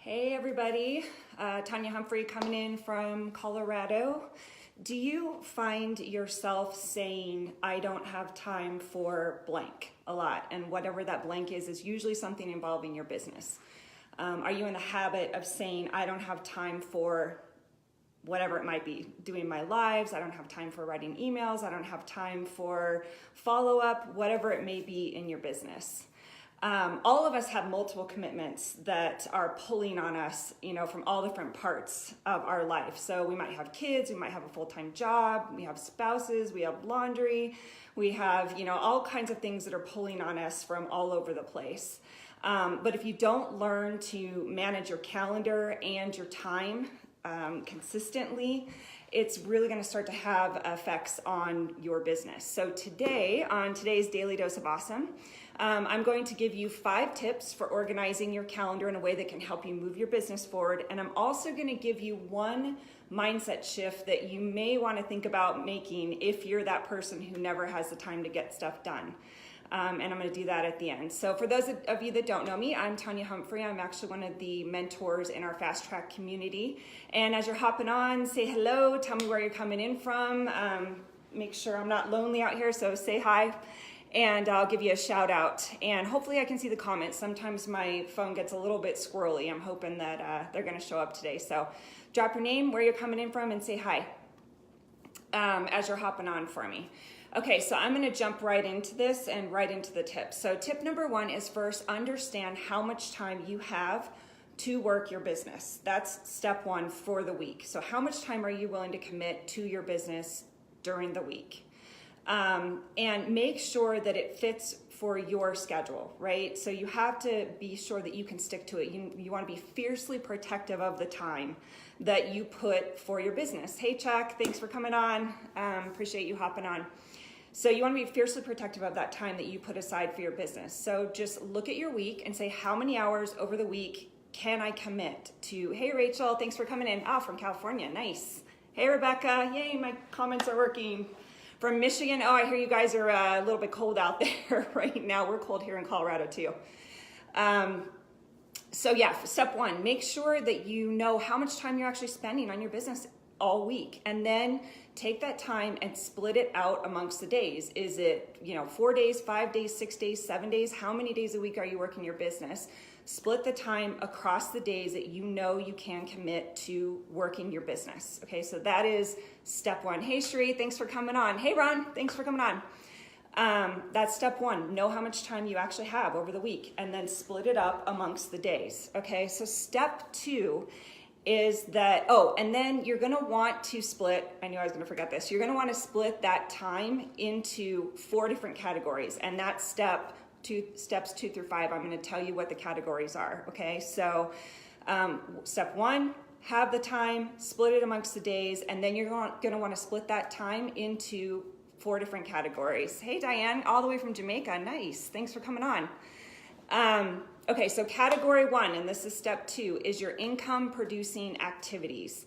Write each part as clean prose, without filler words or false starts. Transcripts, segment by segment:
Hey everybody, Tanya Humphrey coming in from Colorado. Do you find yourself saying, I don't have time for blank a lot? And whatever that blank is usually something involving your business. Are you in the habit of saying, I don't have time for whatever it might be, doing my lives, I don't have time for writing emails, I don't have time for follow-up, whatever it may be in your business? All of us have multiple commitments that are pulling on us, from all different parts of our life. So we might have kids, we might have a full-time job, we have spouses, we have laundry, we have, all kinds of things that are pulling on us from all over the place. But if you don't learn to manage your calendar and your time consistently, it's really going to start to have effects on your business. So today, on today's Daily Dose of Awesome, I'm going to give you 5 tips for organizing your calendar in a way that can help you move your business forward. And I'm also going to give you one mindset shift that you may want to think about making if you're that person who never has the time to get stuff done. And I'm going to do that at the end. So for those of you that don't know me, I'm Tanya Humphrey. I'm actually one of the mentors in our Fast Track community. And as you're hopping on, say hello, tell me where you're coming in from. Make sure I'm not lonely out here, so say hi. And I'll give you a shout out. And hopefully I can see the comments. Sometimes my phone gets a little bit squirrely. I'm hoping that they're going to show up today. So drop your name, where you're coming in from, and say hi as you're hopping on for me. Okay, so I'm going to jump right into this and right into the tips. So tip number 1 is first understand how much time you have to work your business. That's step 1 for the week. So how much time are you willing to commit to your business during the week? And make sure that it fits for your schedule, right? So you have to be sure that you can stick to it. You want to be fiercely protective of the time that you put for your business. Hey Chuck, thanks for coming on. Appreciate you hopping on. So you want to be fiercely protective of that time that you put aside for your business. So just look at your week and say, how many hours over the week can I commit to? Hey Rachel, thanks for coming in. From California, nice. Hey Rebecca, yay, my comments are working. From Michigan, I hear you guys are a little bit cold out there right now. We're cold here in Colorado too. So yeah, step 1, make sure that you know how much time you're actually spending on your business all week, and then take that time and split it out amongst the days. Is it 4 days, 5 days, 6 days, 7 days? How many days a week are you working your business? Split the time across the days that you can commit to working your business. Okay, so that is step 1. Hey Sri, thanks for coming on. Hey Ron, thanks for coming on. That's step 1. Know how much time you actually have over the week, and then split it up amongst the days. Okay, so step 2 is that, and then you're going to want to split, I knew I was going to forget this, you're going to want to split that time into 4 different categories, and that's steps 2 through 5. I'm going to tell you what the categories are. Okay, so step 1, have the time, split it amongst the days, and then you're going to want to split that time into 4 different categories. Hey Diane, all the way from Jamaica, nice, thanks for coming on. Okay, so category 1, and this is step 2, is your income producing activities.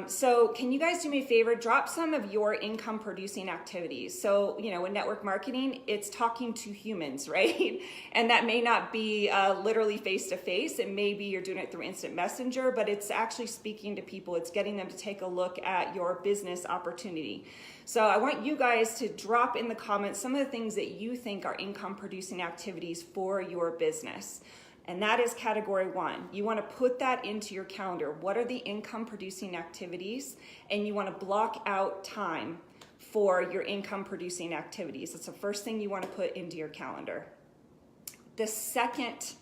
So can you guys do me a favor? Drop some of your income producing activities. So, in network marketing, it's talking to humans, right? And that may not be literally face to face. It may be you're doing it through instant messenger, but it's actually speaking to people. It's getting them to take a look at your business opportunity. So I want you guys to drop in the comments some of the things that you think are income producing activities for your business. And that is category 1. You want to put that into your calendar. What are the income producing activities? And you want to block out time for your income producing activities. That's the first thing you want to put into your calendar. The second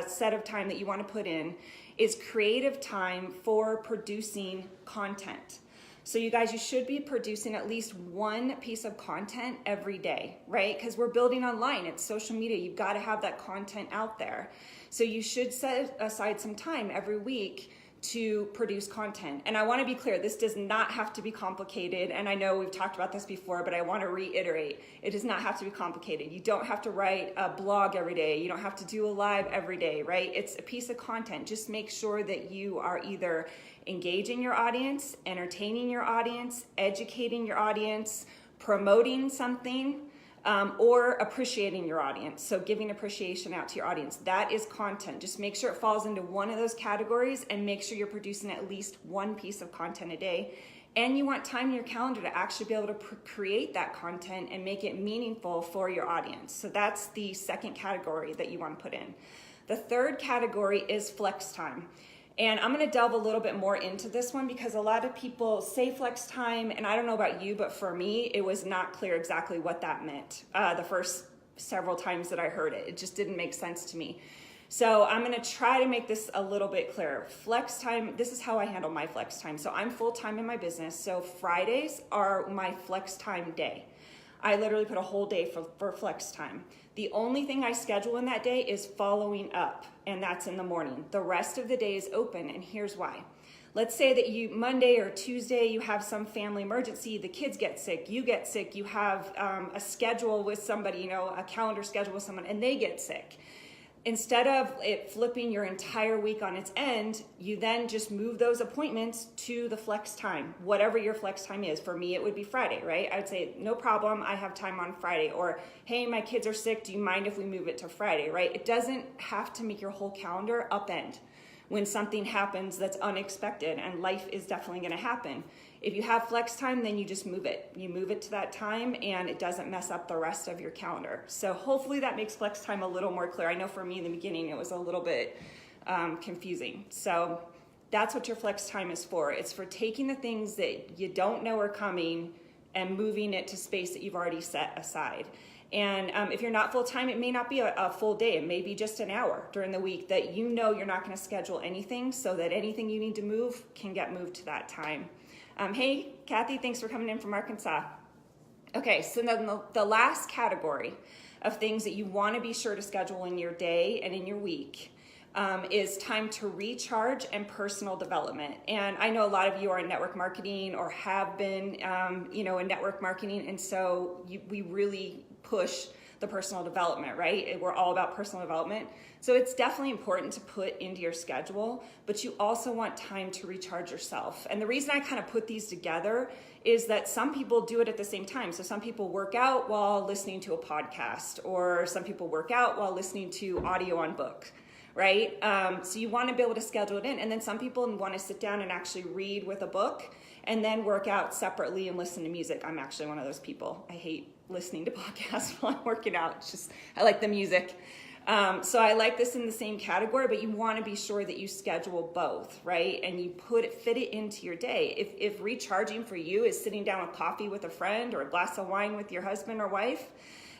set of time that you want to put in is creative time for producing content. So you guys, you should be producing at least 1 piece of content every day, right? Because we're building online, it's social media, you've got to have that content out there. So you should set aside some time every week to produce content. And I want to be clear, this does not have to be complicated. And I know we've talked about this before, but I want to reiterate, it does not have to be complicated. You don't have to write a blog every day. You don't have to do a live every day, right? It's a piece of content. Just make sure that you are either engaging your audience, entertaining your audience, educating your audience, promoting something, or appreciating your audience. So giving appreciation out to your audience, that is content. Just make sure it falls into one of those categories and make sure you're producing at least one piece of content a day. And you want time in your calendar to actually be able to create that content and make it meaningful for your audience. So that's the second category that you want to put in. The third category is flex time. And I'm going to delve a little bit more into this one because a lot of people say flex time, and I don't know about you, but for me, it was not clear exactly what that meant the first several times that I heard it. It just didn't make sense to me. So I'm going to try to make this a little bit clearer. Flex time, this is how I handle my flex time. So I'm full-time in my business, so Fridays are my flex time day. I literally put a whole day for flex time. The only thing I schedule in that day is following up, and that's in the morning. The rest of the day is open, and here's why. Let's say that Monday or Tuesday, you have some family emergency, the kids get sick, you get sick, you have a schedule with somebody, a calendar schedule with someone, and they get sick. Instead of it flipping your entire week on its end, you then just move those appointments to the flex time, whatever your flex time is. For me, it would be Friday, right? I would say, no problem, I have time on Friday. Or, hey, my kids are sick, do you mind if we move it to Friday, right? It doesn't have to make your whole calendar upend when something happens that's unexpected, and life is definitely gonna happen. If you have flex time, then you just move it. You move it to that time and it doesn't mess up the rest of your calendar. So hopefully that makes flex time a little more clear. I know for me in the beginning, it was a little bit confusing. So that's what your flex time is for. It's for taking the things that you don't know are coming and moving it to space that you've already set aside. And if you're not full-time, it may not be a full day. It may be just an hour during the week that you know you're not gonna schedule anything so that anything you need to move can get moved to that time. Hey, Kathy, thanks for coming in from Arkansas. Okay, so then the last category of things that you want to be sure to schedule in your day and in your week is time to recharge and personal development. And I know a lot of you are in network marketing or have been, in network marketing, and so we really push the personal development, right? We're all about personal development. So it's definitely important to put into your schedule, but you also want time to recharge yourself. And the reason I kind of put these together is that some people do it at the same time. So some people work out while listening to a podcast, or some people work out while listening to audio on book, right? So you want to be able to schedule it in. And then some people want to sit down and actually read with a book and then work out separately and listen to music. I'm actually one of those people. I hate listening to podcasts while I'm working out. It's just, I like the music. So I like this in the same category, but you want to be sure that you schedule both, right? And you fit it into your day. If recharging for you is sitting down with coffee with a friend or a glass of wine with your husband or wife,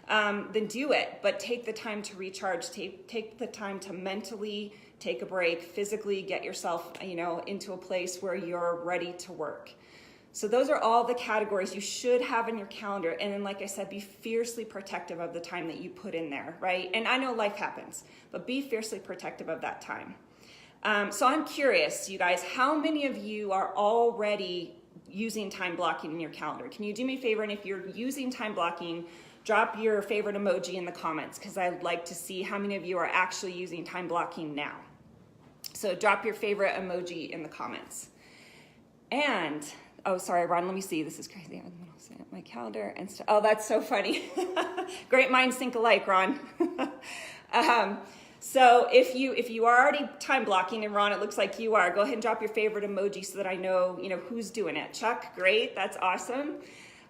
then do it. But take the time to recharge. Take the time to mentally take a break, physically get yourself, into a place where you're ready to work. So those are all the categories you should have in your calendar. And then, like I said, be fiercely protective of the time that you put in there, right? And I know life happens, but be fiercely protective of that time. So I'm curious, you guys, how many of you are already using time blocking in your calendar? Can you do me a favor? And if you're using time blocking, drop your favorite emoji in the comments, because I'd like to see how many of you are actually using time blocking now. So drop your favorite emoji in the comments. And oh, sorry, Ron, let me see. This is crazy. I'm going to say my calendar and stuff. Oh, that's so funny. Great minds think alike, Ron. So if you are already time blocking, and Ron, it looks like you are, go ahead and drop your favorite emoji so that I know, who's doing it. Chuck, great. That's awesome.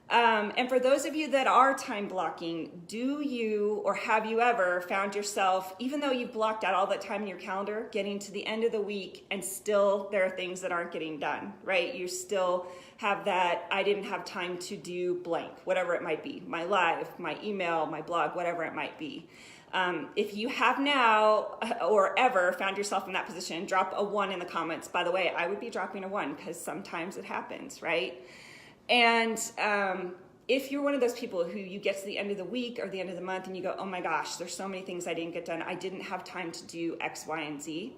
And for those of you that are time blocking, do you or have you ever found yourself, even though you've blocked out all that time in your calendar, getting to the end of the week and still there are things that aren't getting done, right? You still have that, I didn't have time to do blank, whatever it might be, my live, my email, my blog, whatever it might be. If you have now or ever found yourself in that position, drop a 1 in the comments. By the way, I would be dropping a 1 because sometimes it happens, right? And if you're one of those people who you get to the end of the week or the end of the month and you go, oh my gosh, there's so many things I didn't get done. I didn't have time to do X, Y, and Z.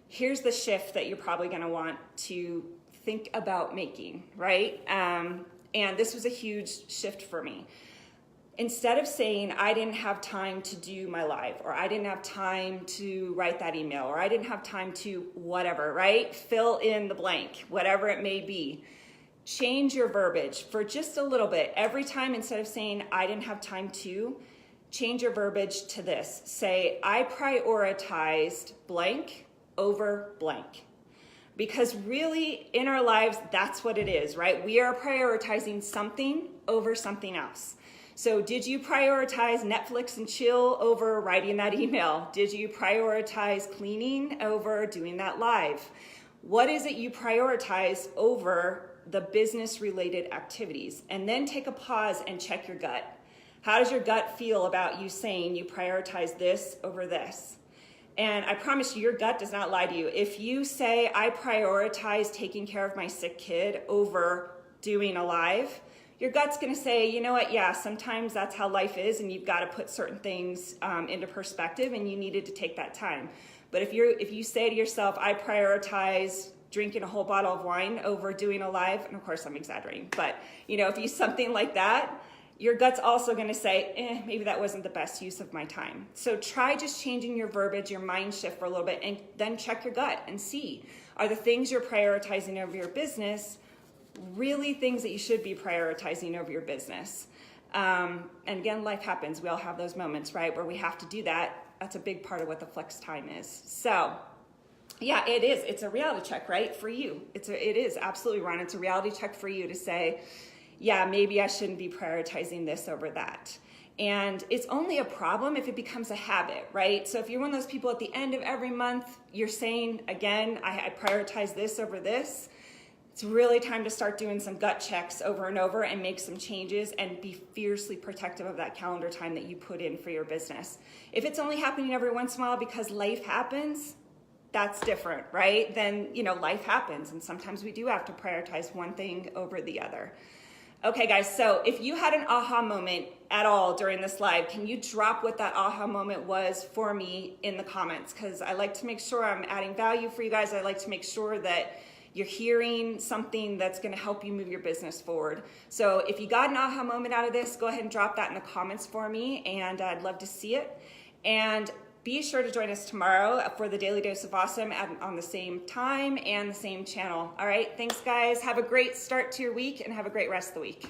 Here's the shift that you're probably going to want to think about making, right? And this was a huge shift for me. Instead of saying, I didn't have time to do my live, or I didn't have time to write that email, or I didn't have time to whatever, right? Fill in the blank, whatever it may be. change your verbiage for just a little bit. Every time, instead of saying, I didn't have time to, change your verbiage to this. Say, I prioritized blank over blank. Because really, in our lives, that's what it is, right? We are prioritizing something over something else. So did you prioritize Netflix and chill over writing that email? Did you prioritize cleaning over doing that live? What is it you prioritize over the business-related activities? And then take a pause and check your gut. How does your gut feel about you saying you prioritize this over this? And I promise you, your gut does not lie to you. If you say, I prioritize taking care of my sick kid over doing a live, your gut's gonna say, you know what, yeah, sometimes that's how life is, and you've gotta put certain things into perspective, and you needed to take that time. But if you say to yourself, I prioritize drinking a whole bottle of wine over doing a live, and of course I'm exaggerating, but if you something like that, your gut's also gonna say, maybe that wasn't the best use of my time. So try just changing your verbiage, your mind shift for a little bit, and then check your gut and see, are the things you're prioritizing over your business really things that you should be prioritizing over your business? And again, life happens. We all have those moments, right, where we have to do that. That's a big part of what the flex time is. So yeah, it is. It's a reality check, right, for you. It is absolutely, Ron. It's a reality check for you to say, yeah, maybe I shouldn't be prioritizing this over that. And it's only a problem if it becomes a habit, right? So if you're one of those people at the end of every month, you're saying, again, I prioritize this over this, it's really time to start doing some gut checks over and over and make some changes and be fiercely protective of that calendar time that you put in for your business. If it's only happening every once in a while because life happens, that's different, right? Then, life happens, and sometimes we do have to prioritize one thing over the other. Okay, guys, so if you had an aha moment at all during this live, can you drop what that aha moment was for me in the comments? Because I like to make sure I'm adding value for you guys. I like to make sure that you're hearing something that's going to help you move your business forward. So if you got an aha moment out of this, go ahead and drop that in the comments for me, and I'd love to see it. And be sure to join us tomorrow for the Daily Dose of Awesome on the same time and the same channel. All right, thanks guys. Have a great start to your week and have a great rest of the week.